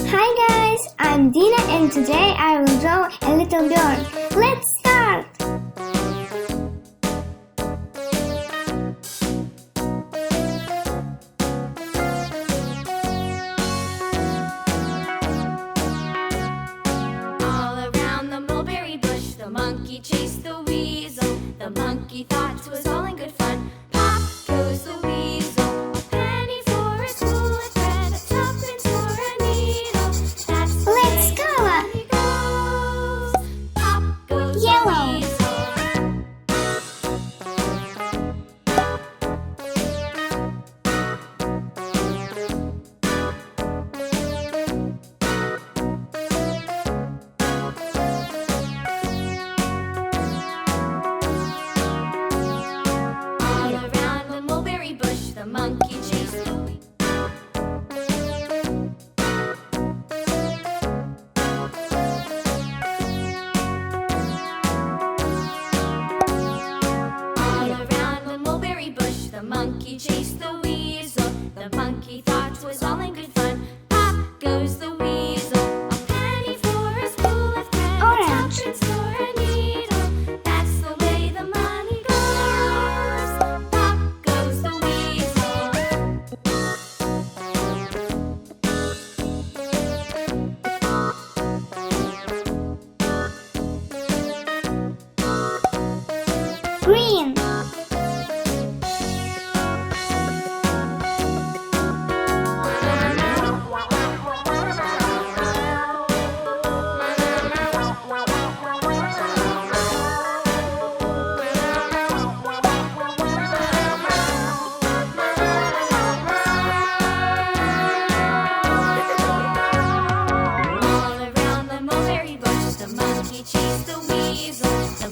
Hi guys, I'm Dina and today I will draw a little girl. Let's start! All around the mulberry bush, the monkey chased the weasel. The monkey thought 'twas all in good fun. Pop goes the weasel. A penny for a spool of thread, a tuppence for a needle. That's the Let's way go! the money goes. Pop goes Yellow. the weasel. All around the mulberry bush, the monkey chased the All around the mulberry bush, the monkey chased the weasel. The monkey thought 'twas all in good fun. Pop goes the weasel. A penny for a spool of thread, Orange. a tuppence for a needle. That's the way the money goes. Pop goes the weasel. Green. All around the mulberry bush, the monkey chased the weasel. The